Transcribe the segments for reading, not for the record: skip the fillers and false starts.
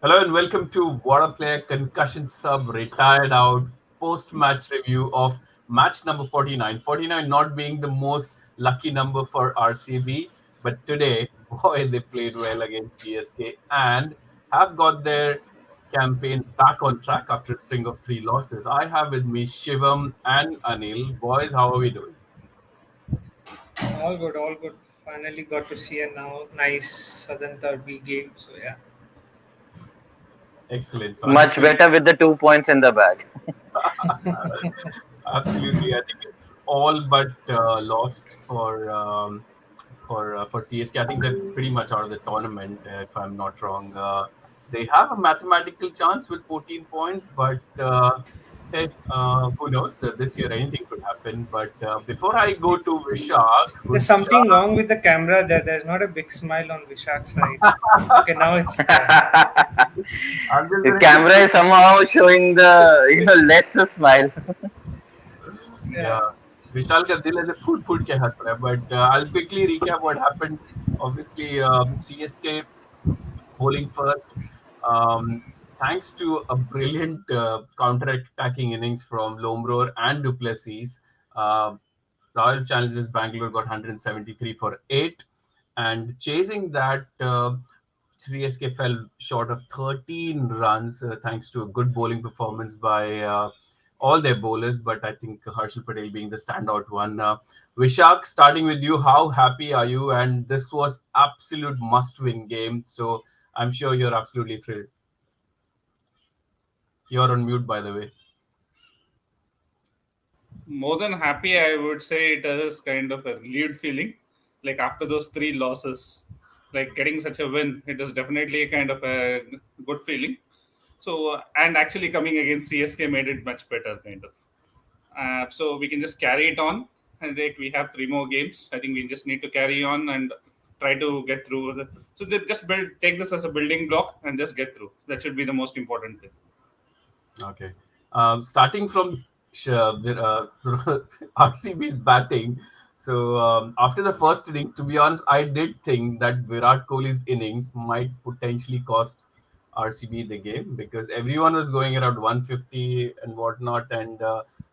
Hello and welcome to Waadaplaya Concussion Sub Retired Out post-match review of match number 49. 49 not being the most lucky number for RCB, but today, boy, they played well against CSK and have got their campaign back on track after a string of three losses. I have with me Shivam and Anil. Boys, how are we doing? All good, all good. Finally got to see a now nice Southern Derby game. So yeah, Excellent. So Much understood. better with the 2 points in the bag. Absolutely, I think it's all but lost for CSK. I think they're pretty much out of the tournament, if I'm not wrong. They have a mathematical chance with 14 points, but hey, who knows? This year anything could happen. But before I go to Vishak, there's who's something wrong with the camera there. There's not a big smile on Vishak's side. Okay, now it's there. I'm just The going to camera quickly, is somehow showing the less smile. yeah. Yeah, विशाल का दिल ऐसे फूट फूट के हंस रहा है but I'll quickly recap what happened. Obviously, CSK bowling first. Um, Thanks to a brilliant counter-attacking innings from Lomror and Du Plessis, uh, Royal Challengers Bangalore got 173 for 8. And chasing that, CSK fell short of 13 runs thanks to a good bowling performance by all their bowlers, but I think Harshal Patel being the standout one. Vishak, starting with you, how happy are you? And this was absolute must-win game, so I'm sure you're absolutely thrilled. You're on mute, by the way. More than happy, I would say it is kind of a relieved feeling. Like after those three losses, like getting such a win, it is definitely a kind of a good feeling. So, and actually coming against CSK made it much better, kind of. So we can just carry it on, and like we have three more games. I think we just need to carry on and try to get through. So they just take this as a building block and just get through. That should be the most important thing. Okay. Starting from RCB's batting. So after the first innings, to be honest, I did think that Virat Kohli's innings might potentially cost RCB the game because everyone was going around 150 and whatnot, and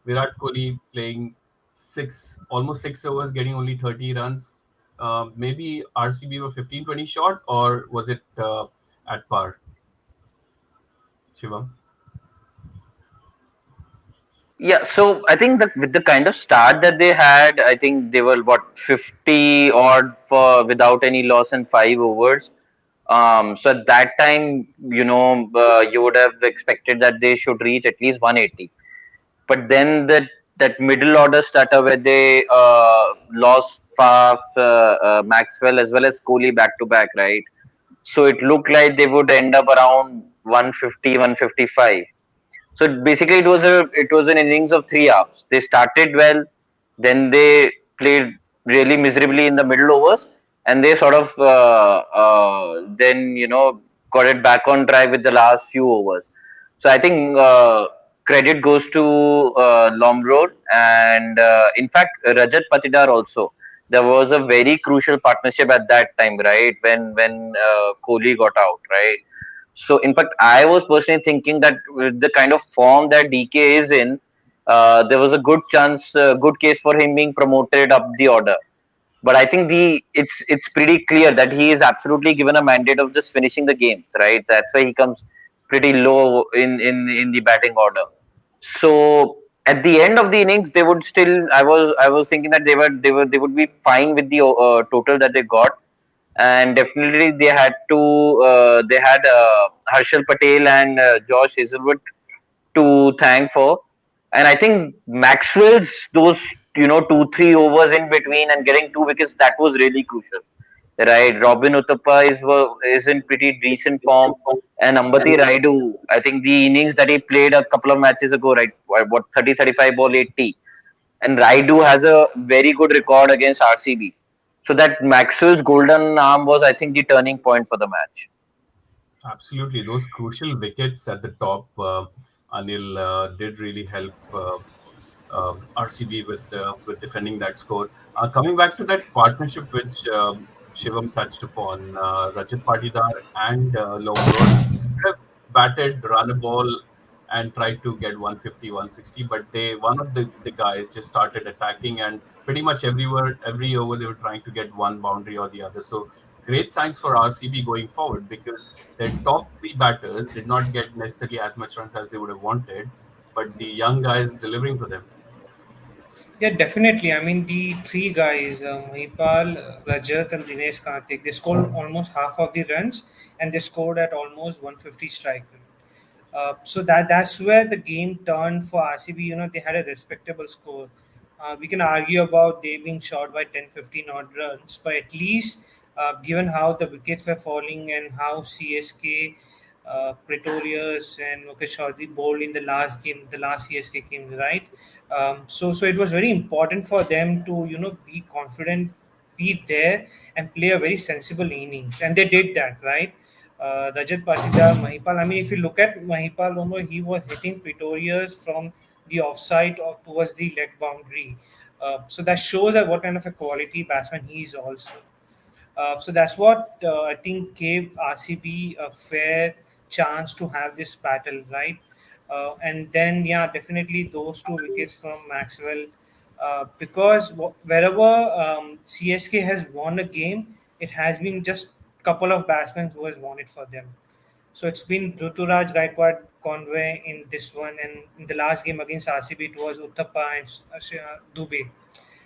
Virat Kohli playing almost 6 overs, getting only 30 runs. Maybe RCB were 15-20 short, or was it at par? Shivam? Yeah, so I think that with the kind of start that they had, I think they were what 50 odd for without any loss in 5 overs. So at that time, you would have expected that they should reach at least 180. But then that middle order starter where they lost Faf, Maxwell as well as Kohli back to back, right? So it looked like they would end up around 150, 155. So basically, it was an innings of three halves. They started well, then they played really miserably in the middle overs, and they sort of then got it back on track with the last few overs. So I think credit goes to Lomrod and in fact Rajat Patidar also. There was a very crucial partnership at that time, right? When Kohli got out, right? So in fact, I was personally thinking that with the kind of form that DK is in, there was a good chance, good case for him being promoted up the order. But I think it's pretty clear that he is absolutely given a mandate of just finishing the games, right? That's why he comes pretty low in the batting order. So at the end of the innings, they would still. I was thinking that they would be fine with the total that they got, and definitely they had Harshal Patel and Josh Hazelwood to thank for. And I think Maxwell's those 2-3 overs in between and getting two wickets, that was really crucial. Right, Robin Uthappa is in pretty decent form, and Ambati Rayudu, I think the innings that he played a couple of matches ago, right, what 30-35 ball 80, and Rayudu has a very good record against RCB. So that Maxwell's golden arm was, I think, the turning point for the match. Absolutely, those crucial wickets at the top, Anil, did really help RCB with defending that score. Coming back to that partnership which Shivam touched upon, Rajat Patidar and Lomrod, batted, run a ball, and tried to get 150, 160. But one of the guys just started attacking, and pretty much every over they were trying to get one boundary or the other. So great signs for RCB going forward because their top three batters did not get necessarily as much runs as they would have wanted, but the young guys delivering for them. Yeah, definitely. I mean, the three guys, Mahipal, Rajat, and Dinesh Karthik, they scored almost half of the runs, and they scored at almost 150 strike rate. So that's where the game turned for RCB. You know, they had a respectable score. We can argue about they being short by 10, 15 odd runs, but at least given how the wickets were falling and how CSK, Pretorius, and Mukesh bowled in the last game, the last CSK game, right? So it was very important for them to be confident, be there, and play a very sensible innings, and they did that, right? Rajat Patidar, Mahipal. I mean, if you look at Mahipal, he was hitting Pretorius from the offside or towards the leg boundary. So that shows that what kind of a quality batsman he is also. So that's what I think gave RCB a fair chance to have this battle, right? And then, yeah, definitely those two wickets from Maxwell. Because wherever CSK has won a game, it has been just couple of batsmen who has won it for them. So it's been Ruturaj, Gaikwad, Conway in this one, and in the last game against RCB, it was Uthappa and Dubey.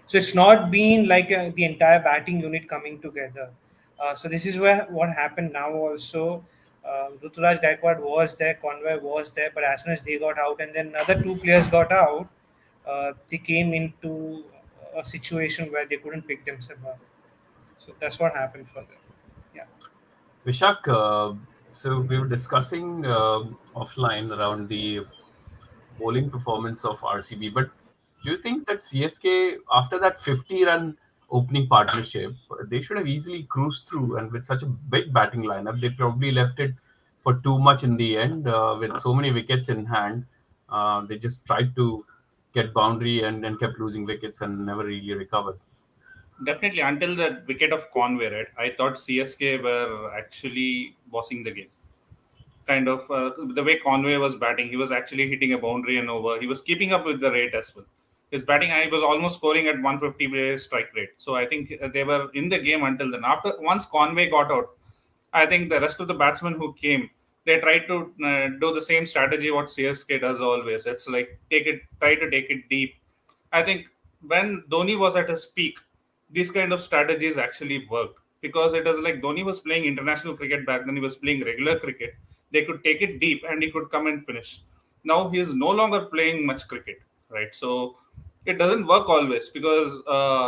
So it's not been like the entire batting unit coming together. So this is where what happened now also. Ruturaj Gaikwad was there, Conway was there, but as soon as they got out and then another two players got out, they came into a situation where they couldn't pick themselves up. So that's what happened for them. Yeah. Vishak, so we were discussing offline around the bowling performance of RCB, but do you think that CSK, after that 50-run opening partnership, they should have easily cruised through, and with such a big batting lineup, they probably left it for too much in the end with so many wickets in hand. They just tried to get boundary and then kept losing wickets and never really recovered. Definitely, until the wicket of Conway, right? I thought CSK were actually bossing the game. Kind of the way Conway was batting, he was actually hitting a boundary and over. He was keeping up with the rate as well. His batting, I was almost scoring at 150 strike rate. So I think they were in the game until then. After once Conway got out, I think the rest of the batsmen who came, they tried to do the same strategy what CSK does always. It's like try to take it deep. I think when Dhoni was at his peak, these kind of strategies actually worked because it was like Dhoni was playing international cricket back then. He was playing regular cricket. They could take it deep and he could come and finish. Now he is no longer playing much cricket, right? So it doesn't work always because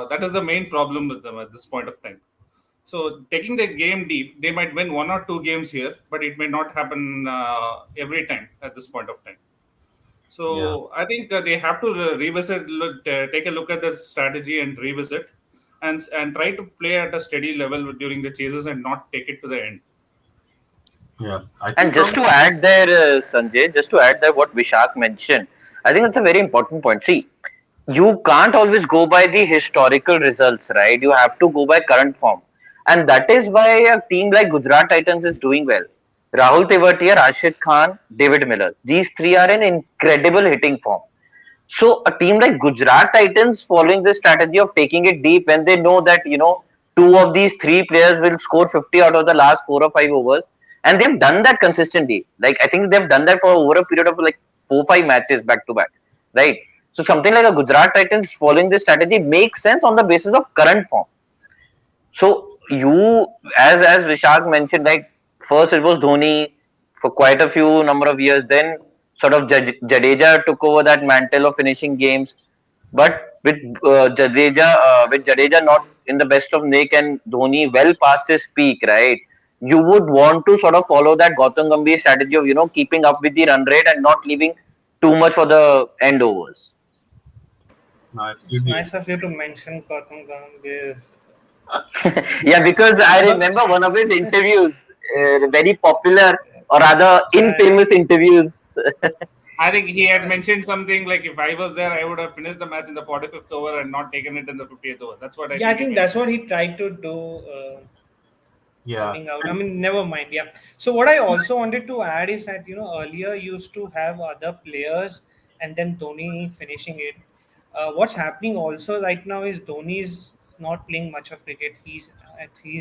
that is the main problem with them at this point of time. So taking the game deep, they might win one or two games here, but it may not happen every time at this point of time. Yeah. So I think they have to revisit, take a look at the strategy and revisit, and try to play at a steady level during the chases and not take it to the end. Yeah, I And think just to probably. add there, Sanjay, just to add there what Vishak mentioned, I think that's a very important point. See, you can't always go by the historical results, right? You have to go by current form. And that is why a team like Gujarat Titans is doing well. Rahul Tewatia, Rashid Khan, David Miller. These three are in incredible hitting form. So a team like Gujarat Titans following this strategy of taking it deep when they know that, two of these three players will score 50 out of the last 4 or 5 overs. And they've done that consistently. Like, I think they've done that for over a period of like 4 or 5 matches back to back. Right. So something like a Gujarat Titans following this strategy makes sense on the basis of current form. So you, as Vishak mentioned, like first it was Dhoni for quite a few number of years. Then sort of Jadeja took over that mantle of finishing games. But with Jadeja not in the best of nick and Dhoni well past his peak, right? You would want to sort of follow that Gautam Gambhir strategy of keeping up with the run rate and not leaving too much for the end overs. No, I It's absolutely nice agree. of you to mention Gautam Gambhir. Yeah, because I But remember one of his interviews, very popular or rather yeah, infamous interviews. I think he had mentioned something like if I was there, I would have finished the match in the 45th over and not taken it in the 50th over. That's what I yeah, I think he think that's mentioned. what he tried to do. Yeah, coming out. I and mean, never mind. Yeah. So what I also wanted to add is that earlier used to have other players and then Dhoni finishing it. What's happening also right now is Dhoni is not playing much of cricket. He's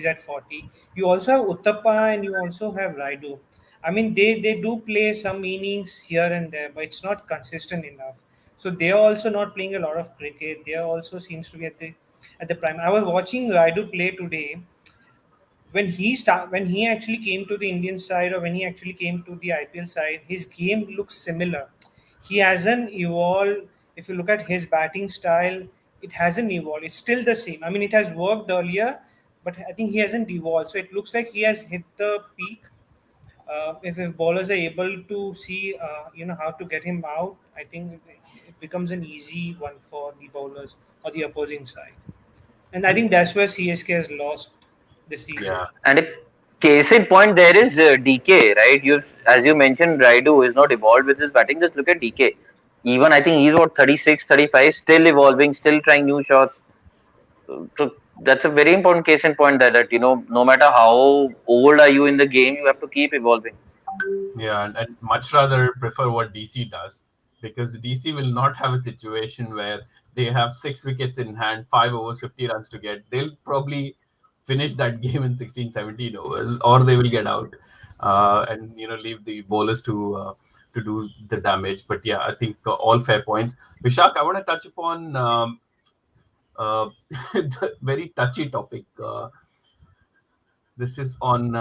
at 40. You also have Uthappa and you also have Rayudu. I mean, they do play some innings here and there, but it's not consistent enough. So they are also not playing a lot of cricket. They are also seems to be at the prime. I was watching Rayudu play today. When he actually came to the Indian side, or when he actually came to the IPL side, his game looks similar. He hasn't evolved. If you look at his batting style, it hasn't evolved. It's still the same. I mean, it has worked earlier, but I think he hasn't evolved. So it looks like he has hit the peak. If bowlers are able to see, how to get him out, I think it becomes an easy one for the bowlers or the opposing side. And I and think that's where CSK has lost this season. yeah, And a case in point there is DK, right? As you mentioned, Raidu is not evolved with his batting. Just look at DK. Even I think he's what 36, 35, still evolving, still trying new shots. So that's a very important case in point that no matter how old are you in the game, you have to keep evolving. yeah, and much rather prefer what DC does, because DC will not have a situation where they have 6 wickets in hand, 5 overs, 50 runs to get. They'll probably finish that game in 16, 17 overs, or they will get out, and leave the bowlers to do the damage. But yeah, I think all fair points. Vishak, I want to touch upon uh, the very touchy topic. This is on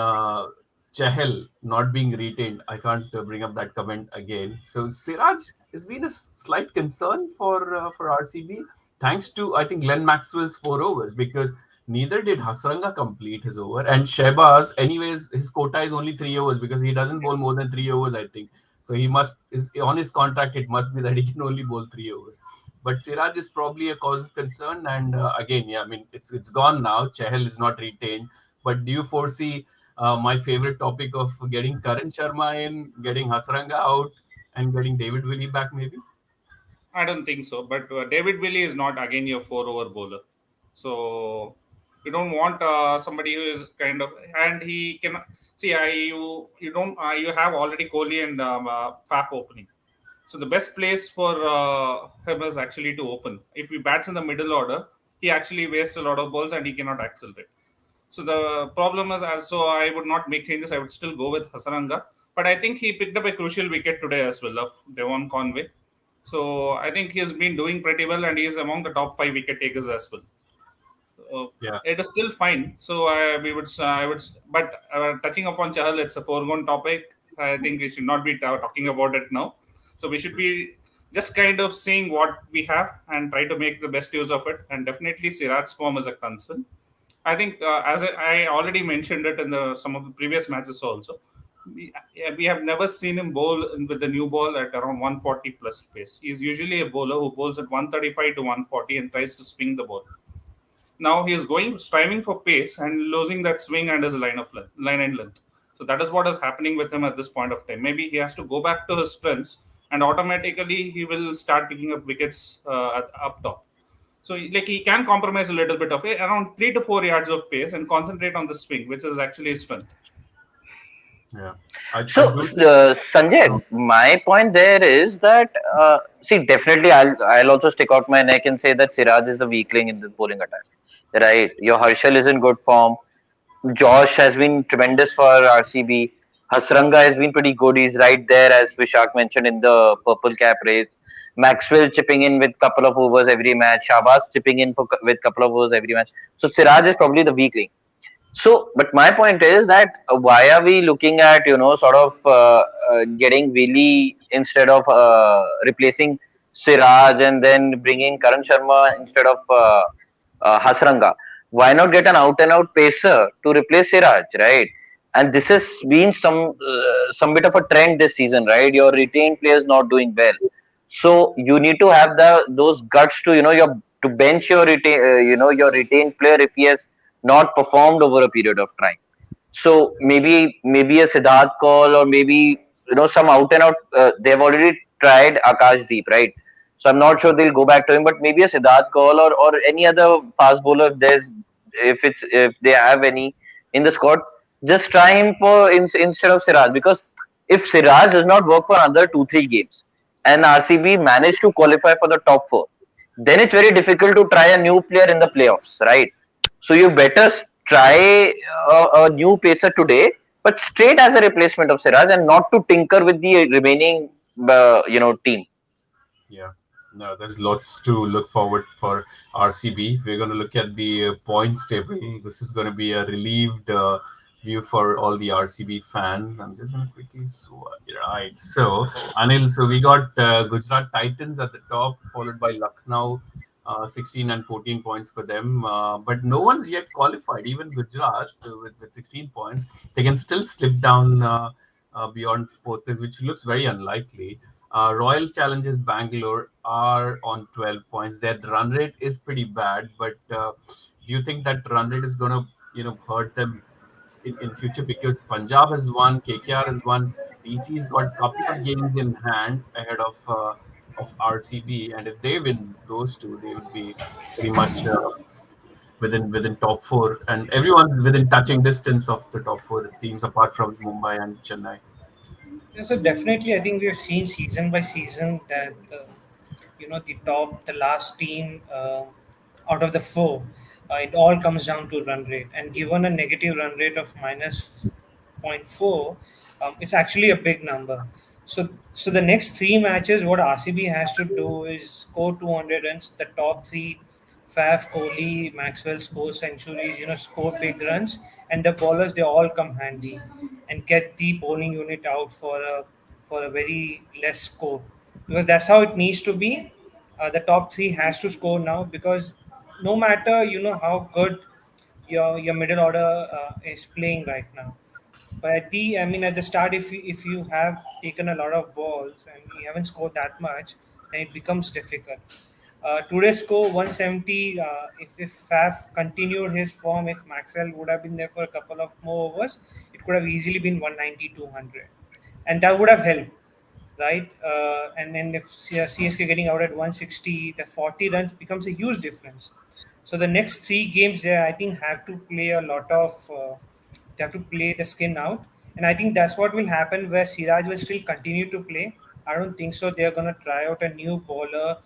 Chahel not being retained. I can't bring up that comment again. So Siraj has been a slight concern for RCB, thanks to I think Glenn Maxwell's 4 overs, because neither did Hasranga complete his over, and Shehbaz, anyways, his quota is only 3 overs because he doesn't bowl more than 3 overs, I think. So he must is on his contract. It must be that he can only bowl 3 overs. But Siraj is probably a cause of concern, and again, yeah, I mean it's gone now. Chahel is not retained, but do you foresee my favorite topic of getting Karan Sharma in, getting Hasranga out, and getting David Willey back, maybe? I don't think so. But David Willey is not again your 4 over bowler. So you don't want somebody who is kind of, and he can see. You don't you have already Kohli and Faf opening. So the best place for him is actually to open. If he bats in the middle order, he actually wastes a lot of balls and he cannot accelerate. So the problem is, so I would not make changes. I would still go with Hasaranga. But I think he picked up a crucial wicket today as well of Devon Conway. So I think he has been doing pretty well and he is among the top 5 wicket takers as well. Uh, Yeah, it is still fine. So I would, but touching upon Chahal, it's a foregone topic. I think we should not be talking about it now. So we should be just kind of seeing what we have and try to make the best use of it. And definitely Siraj's form is a concern. I think, as I already mentioned it in some of the previous matches also, we have never seen him bowl with the new ball at around 140 plus pace. He's usually a bowler who bowls at 135 to 140 and tries to swing the ball. Now he is striving for pace and losing that swing and his line and length. So that is what is happening with him at this point of time. Maybe he has to go back to his strengths, and automatically he will start picking up wickets up top. So like he can compromise a little bit of it, around 3 to 4 yards of pace, and concentrate on the swing, which is actually his strength. yeah. I So, do think. Sanjay, my point there is that see, definitely, I'll also stick out my neck and say that Siraj is the weakling in this bowling attack. Right, your Harshal is in good form. Josh has been tremendous for RCB. Hasranga has been pretty good. He's right there, as Vishak mentioned, in the purple cap race. Maxwell chipping in with couple of overs every match. Shabazz chipping in with couple of overs every match. So Siraj is probably the weakling. So, but my point is that why are we looking at sort of getting Willie instead of replacing Siraj, and then bringing Karan Sharma instead of Hasranga? Why not get an out and out pacer to replace Siraj, right? And this has been some bit of a trend this season, right? Your retained players not doing well, so you need to have those guts to to bench your your retained player if he has not performed over a period of time. So maybe a Siddharth call, or maybe some out and out. They've already tried Akash Deep, right? So I'm not sure they'll go back to him, but maybe a Siddharth call, or any other fast bowler. If they have any in the squad, Just try him instead of Siraj, because if Siraj does not work for another 2 3 games and RCB manage to qualify for the top four, then it's very difficult to try a new player in the playoffs, right? So you better try a new pacer today, but straight as a replacement of Siraj, and not to tinker with the remaining team. Yeah. No, there's lots to look forward for RCB. We're going to look at the points table. This is going to be a relieved view for all the RCB fans. I'm just going to quickly swipe. Right. So, Anil, so we got Gujarat Titans at the top, followed by Lucknow, 16 and 14 points for them. But no one's yet qualified. Even Gujarat, with 16 points, they can still slip down beyond fourth place, which looks very unlikely. Royal Challengers Bangalore are on 12 points. Their run rate is pretty bad, but do you think that run rate is going to, hurt them in future? Because Punjab has won, KKR has won, DC's got a couple of games in hand ahead of RCB, and if they win those two, they would be pretty much within top four, and everyone's within touching distance of the top four. It seems, apart from Mumbai and Chennai. Yeah, so definitely, I think we have seen season by season that the last team out of the four, it all comes down to run rate. And given a negative run rate of minus zero point 0.4, it's actually a big number. So the next three matches, what RCB has to do is score 200 runs. The top three, Faf, Kohli, Maxwell score centuries, score big runs, and the bowlers, they all come handy and get the bowling unit out for a very less score, because that's how it needs to be. The top three has to score now, because no matter how good your middle order is playing right now, but at the start, if you have taken a lot of balls and you haven't scored that much, then it becomes difficult. Today's score 170. If Faf continued his form, if Maxwell would have been there for a couple of more overs, it could have easily been 190, 200, and that would have helped, right? And then if CSK getting out at 160, the 40 runs becomes a huge difference. So the next three games there, I think, have to play a lot of. They have to play the skin out, and I think that's what will happen. Where Siraj will still continue to play. I don't think so. They're gonna try out a new bowler,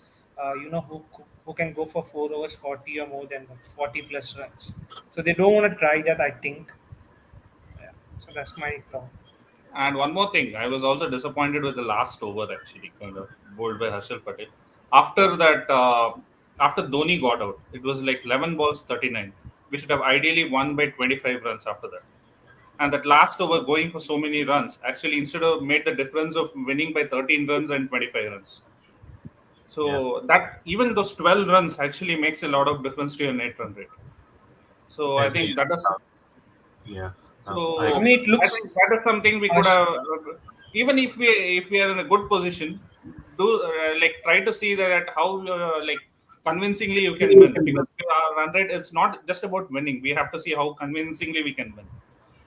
who can go for 4 overs, 40 or more than 40 plus runs. So they don't want to try that, I think. Yeah. So that's my thought. And one more thing, I was also disappointed with the last over, actually, kind of bowled by Harshal Patel. After that, after Dhoni got out, it was like 11 balls, 39. We should have ideally won by 25 runs after that. And that last over going for so many runs, actually, instead of made the difference of winning by 13 runs and 25 runs. Yeah, So that even those 12 runs actually makes a lot of difference to your net run rate. So I agree. think that is Yeah, I I so. agree. mean, it I looks. think that is something we could have. Even if we are in a good position, do like try to see that how like convincingly you can win, because our run rate, it's not just about winning. We have to see how convincingly we can win.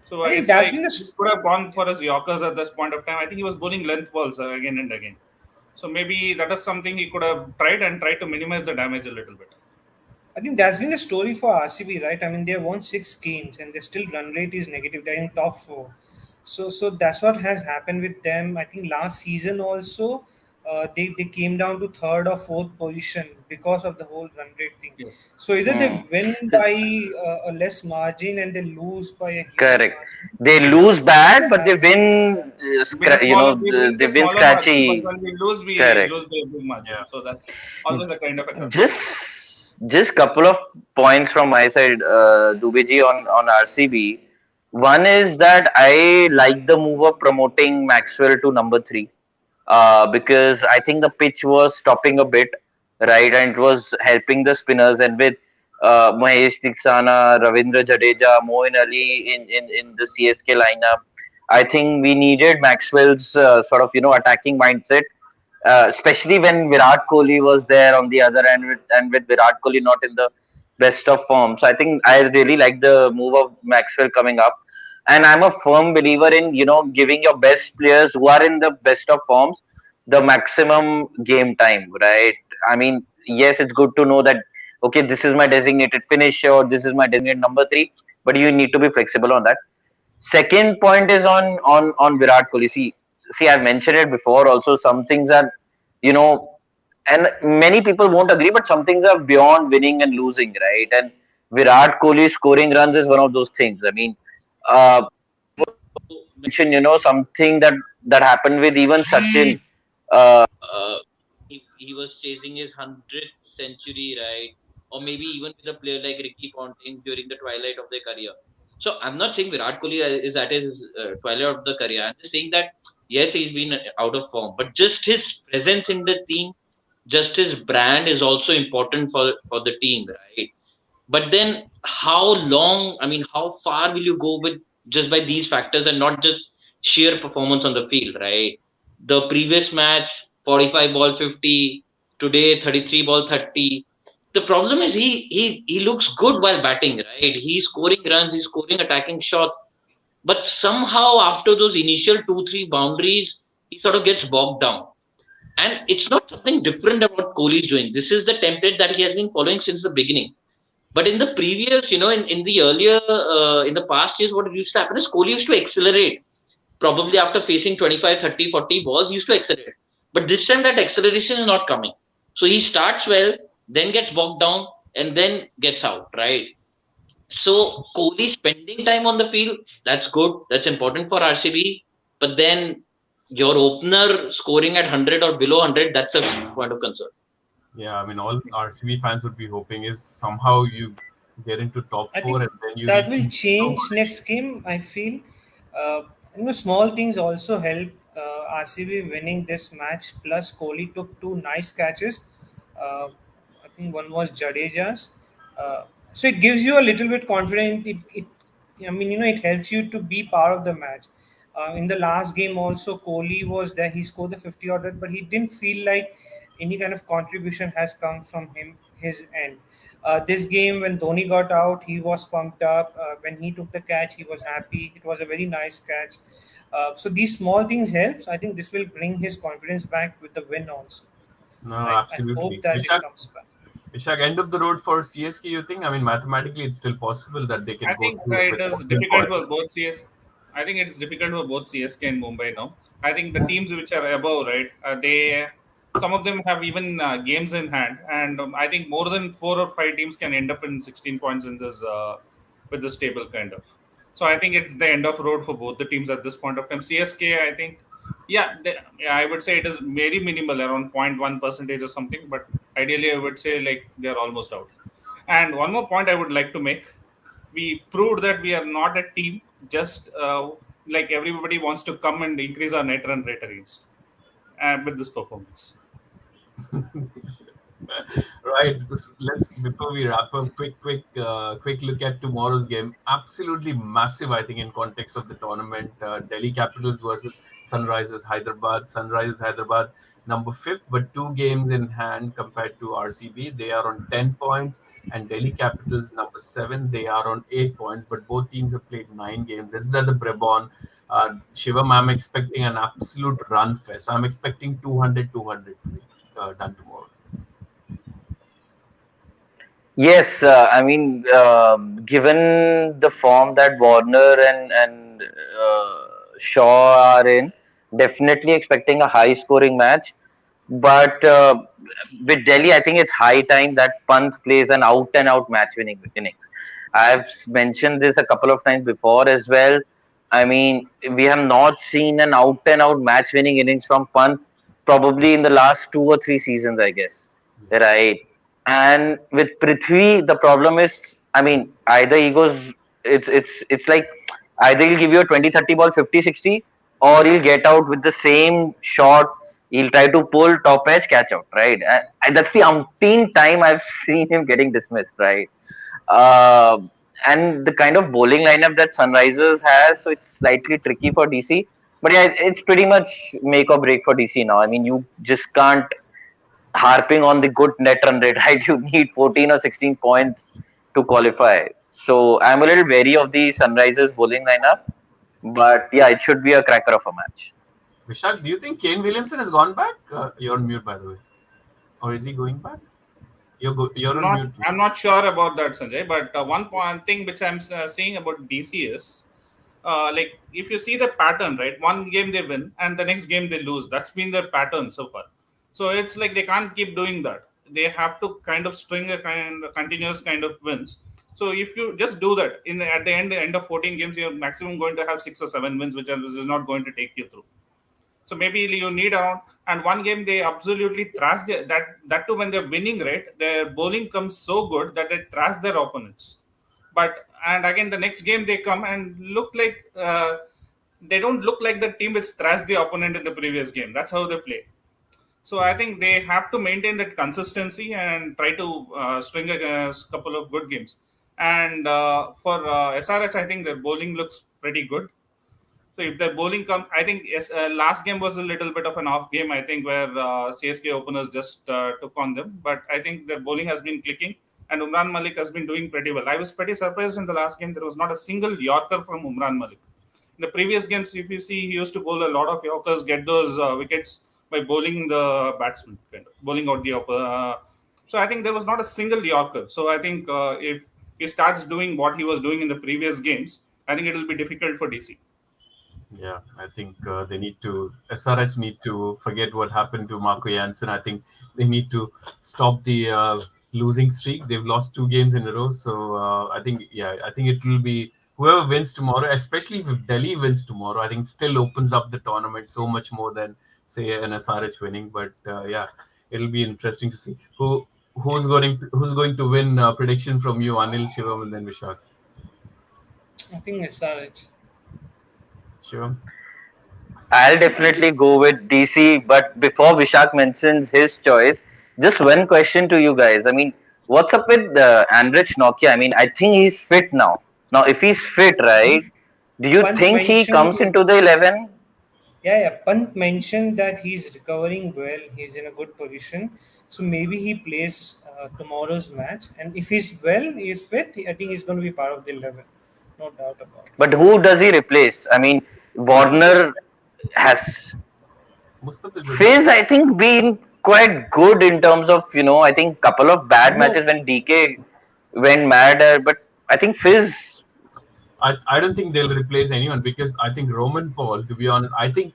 So I think it's that's like been the. he could have gone for his Yorkers at this point of time. I think he was bowling length balls again and again. So maybe that is something he could have tried and tried to minimize the damage a little bit. I think that's been the story for RCB, right? I mean, they have won 6 games and their still run rate is negative. They're in top four, so that's what has happened with them. I think last season also, they came down to third or fourth position because of the whole run rate thing. Yes. So either they Hmm. win by a less margin and they lose by a huge Correct. margin. They Yeah. lose bad, but they win. We win They the win smaller margin, but scratchy. when we lose, we Correct. lose by a big margin. Yeah, So that's always a kind of a Just concern. couple of points from my side, Dubiji, on RCB. One is that I like the move of promoting Maxwell to number three, because I think the pitch was stopping a bit, right, and it was helping the spinners. And with Maheesh, Theekshana, Ravindra, Jadeja, Moin Ali in the CSK lineup, I think we needed Maxwell's sort of attacking mindset, especially when Virat Kohli was there on the other end, with Virat Kohli not in the best of form. So I think I really like the move of Maxwell coming up, and I'm a firm believer in giving your best players who are in the best of forms the maximum game time, right? I mean, yes, it's good to know that okay, this is my designated finisher or this is my designated number three, but you need to be flexible on that. Second point is on Virat Kohli. See, I've mentioned it before. Also, some things are, you know, and many people won't agree, but some things are beyond winning and losing, right? And Virat Kohli scoring runs is one of those things. I mean, mention, something that happened with even Sachin. He was chasing his 100th century, right? Or maybe even with a player like Ricky Ponting during the twilight of their career. So I'm not saying Virat Kohli is at his twilight of the career. I'm just saying that yes, he's been out of form, but just his presence in the team, just his brand is also important for the team, right? But then how long, I mean, how far will you go with just by these factors and not just sheer performance on the field, right? The previous match, 45 ball 50, today 33 ball 30. The problem is he looks good while batting, right? He's scoring runs, he's scoring attacking shots, but somehow after those initial 2 3 boundaries he sort of gets bogged down. And it's not something different about Kohli's doing. This is the template that he has been following since the beginning. But in the previous, in the earlier, in the past years, what used to happen is Kohli used to accelerate. Probably after facing 25, 30, 40 balls, he used to accelerate. But this time that acceleration is not coming. So he starts well, then gets bogged down, and then gets out, right? So Kohli spending time on the field, that's good. That's important for RCB. But then your opener scoring at 100 or below 100, that's a point of concern. Yeah, I mean, all RCB fans would be hoping is somehow you get into top I four think and then you that reach will so change good next game. I feel, uh, small things also help RCB winning this match. Plus, Kohli took two nice catches. Uh, I think one was Jadeja's. So it gives you a little bit confidence. I mean, it helps you to be part of the match. In the last game, also Kohli was there. He scored the 50 order, but he didn't feel like any kind of contribution has come from his end. This game, when Dhoni got out, he was pumped up. When he took the catch, he was happy. It was a very nice catch. So these small things helps. I think this will bring his confidence back with the win also. No, I hope absolutely. that it comes back. Vishak, end of the road for CSK, you think? I mean, mathematically, it's still possible that they can I go think through it with is 14 difficult points. for both CS. I think it's difficult for both CSK and Mumbai now. I think the teams which are above, right, they some of them have even games in hand, and I think more than 4 or 5 teams can end up in 16 points in this with this table kind of. So I think it's the end of road for both the teams at this point of time. CSK, I think, yeah, I would say it is very minimal, around 0.1 percentage or something, but ideally I would say like they are almost out. And one more point I would like to make: we proved that we are not a team just like everybody wants to come and increase our net run rate against with this performance. Right. Let's before we wrap up, quick look at tomorrow's game. Absolutely massive, I think, in context of the tournament. Delhi Capitals versus Sunrisers Hyderabad. Sunrisers Hyderabad, number fifth, but 2 games in hand compared to RCB. They are on 10 points, and Delhi Capitals, number seven, they are on 8 points. But both teams have played 9 games. This is at the Brabant. Shivam, I'm expecting an absolute run fest. I'm expecting 200 to be done tomorrow. Yes, I mean, given the form that Warner and Shaw are in, definitely expecting a high scoring match. But with Delhi, I think it's high time that Pant plays an out and out match winning innings. I've mentioned this a couple of times before as well. I mean, we have not seen an out and out match winning innings from Pant probably in the last 2 or 3 seasons, I guess. Right. And with Prithvi, the problem is, I mean, either he goes, it's like either he'll give you a 20-30 ball 50-60, or he'll get out with the same shot. He'll try to pull top edge, catch out, right? And that's the umpteen time I've seen him getting dismissed, right? Uh, and the kind of bowling lineup that Sunrisers has, so it's slightly tricky for DC. But yeah, it's pretty much make or break for DC now. I mean, you just can't harping on the good net run rate, right? You need 14 or 16 points to qualify. So I'm a little wary of the Sunrisers bowling lineup, but yeah, it should be a cracker of a match. Vishak, do you think Kane Williamson has gone back? You're on mute, by the way. Or is he going back? You're on Not, mute. I'm not sure about that, Sanjay. But one thing which I'm seeing about DC is like if you see the pattern, right? One game they win and the next game they lose. That's been their pattern so far. So it's like they can't keep doing that. They have to kind of string a kind of continuous kind of wins. So if you just do that in at the end of 14 games, you're maximum going to have 6 or 7 wins, which is not going to take you through. So maybe you need around, and one game they absolutely thrash that too when they're winning, right? Their bowling comes so good that they thrash their opponents. But and again the next game they come and look like they don't look like the team which thrashed the opponent in the previous game. That's how they play. So I think they have to maintain that consistency and try to string a couple of good games. And for SRH, I think their bowling looks pretty good. So if the bowling comes, I think yes, last game was a little bit of an off game. I think where CSK openers just took on them, but I think their bowling has been clicking, and Umran Malik has been doing pretty well. I was pretty surprised in the last game. There was not a single Yorker from Umran Malik. In the previous games, if you see, he used to bowl a lot of Yorkers, get those wickets by bowling the batsman, kind of bowling out the upper. So I think there was not a single Yorker. So I think if he starts doing what he was doing in the previous games, I think it will be difficult for DC. Yeah, I think they need to SRH need to forget what happened to Marco Jansen. I think they need to stop the losing streak. They've lost 2 games in a row, so I think it will be whoever wins tomorrow, especially if Delhi wins tomorrow. I think still opens up the tournament so much more than say an SRH winning. But it'll be interesting to see who's going to win. Prediction from you, Anil, Shivam, and then Vishak. I think SRH. Shivam. I'll definitely go with DC, but before Vishak mentions his choice, just one question to you guys. I mean, what's up with Andrich Nokia? I mean, I think he's fit now. Now, if he's fit, right, do you Pant think he comes mentioned, into the 11? yeah. Pant mentioned that he's recovering well. He's in a good position, so maybe he plays tomorrow's match. And if he's well, he's fit. I think he's going to be part of the 11, no doubt about it. But who does he replace? I mean, Warner has Mustafa is good. Fizz, I think, been quite good in terms of, I think couple of bad No, matches when DK went mad, but I think Fizz. I don't think they'll replace anyone because I think Roman Paul, to be honest, I think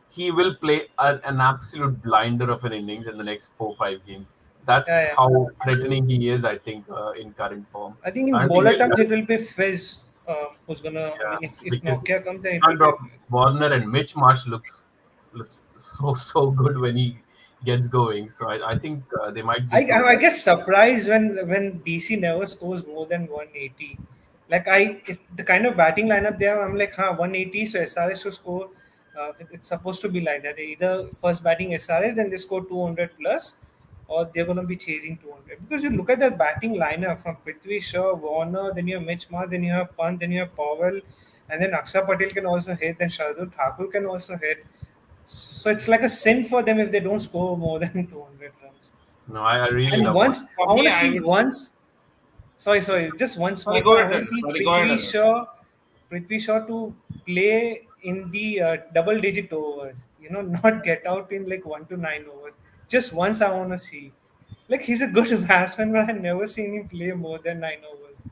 he will play an absolute blinder of an innings in the next 4 5 games. yeah, That's yeah. how threatening he is, I think, in current form. I think I in don't think bowler terms, it will be Fizz who's gonna. I yeah, mean, if because Nokia comes, then you it will can't be drop Fizz. Warner and Mitch Marsh looks so good when he gets going. So I think they might I, just go I with get surprised when DC never scores more than 180. Like the kind of batting lineup there, I'm like, 180. So SRS to score, it's supposed to be like that. Either first batting SRS, then they score 200 plus, or they're gonna be chasing 200. Because you look at the batting lineup from Prithvi Shaw, Warner, then you have Mitch Marsh, then you have Pant, then you have Powell, and then Akshar Patel can also hit, then Shardul Thakur can also hit. So it's like a sin for them if they don't score more than 200 runs. no. I really And love one. once For I want me, to I see would say, once. Sorry, just one sorry, small go point. I want to ahead. see Sorry, go ahead. Anil. Prithvi Shaw to play in the double-digit overs. Not get out in like 1 to 9 overs. Just once I want to see. Like he's a good batsman, but I've never seen him play more than 9 overs.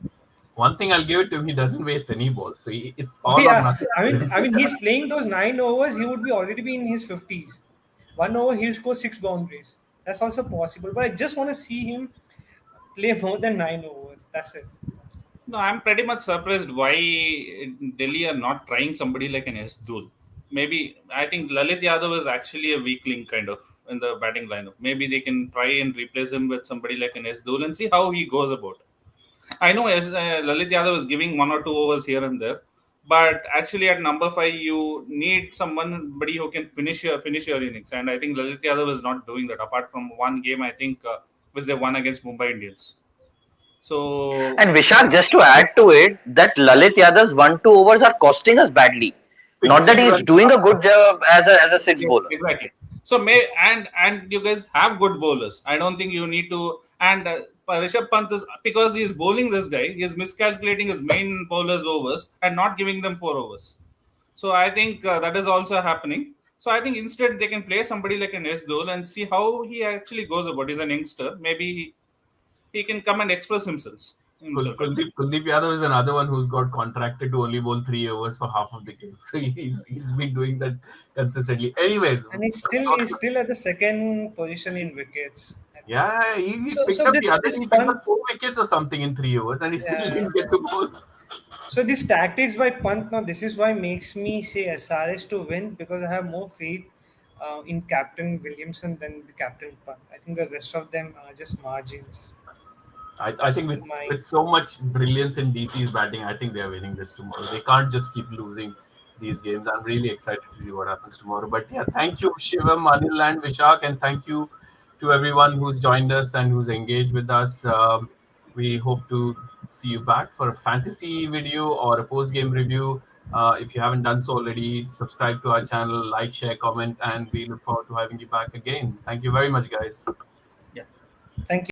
One thing I'll give it to him: he doesn't waste any balls. So it's Oh all or yeah, nothing. I mean, he's playing those 9 overs. He would be already be in his 50s. 1 over, he'll score 6 boundaries. That's also possible. But I just want to see him play more than 9 overs. That's it. No, I'm pretty much surprised why Delhi are not trying somebody like an Dul. Maybe I think Lalit Yadav is actually a weak link kind of in the batting lineup. Maybe they can try and replace him with somebody like an Dul and see how he goes about. I know Lalit Yadav is giving 1 or 2 overs here and there, but actually at number 5 you need somebody who can finish your innings, and I think Lalit Yadav is not doing that. Apart from one game, I think which they won against Mumbai Indians. So And Vishak, just to add to it, that Lalit Yadav's 1 2 overs are costing us badly. Not that 16 he's runs. doing a good job as a six yes, bowler. exactly. So may and you guys have good bowlers. I don't think you need to. And Rishabh Pant is because he's bowling this guy. He's miscalculating his main bowlers overs and not giving them 4 overs. So I think that is also happening. So I think instead they can play somebody like an S Dole and see how he actually goes about. He's an youngster. Maybe he can come and express himself. So that. Kuldeep Yadav is another one who's got contracted to only bowl 3 overs for half of the game. So he's been doing that consistently. Anyways, And he's still at the second position in wickets. I think. yeah, he So picked so up this, the other this day. He picked punt, up 4 wickets or something in 3 overs, and he still yeah. didn't get the ball. So this tactics by punt now, this is why makes me say SRS to win because I have more faith in Captain Williamson than the Captain Punt. I think the rest of them are just margins. I think Just with my with so much brilliance in DC's batting, I think they are winning this tomorrow. They can't just keep losing these games. I'm really excited to see what happens tomorrow. But yeah, thank you, Shivam, Anil, and Vishak, and thank you to everyone who's joined us and who's engaged with us. We hope to see you back for a fantasy video or a post-game review. If you haven't done so already, subscribe to our channel, like, share, comment, and we look forward to having you back again. Thank you very much, guys.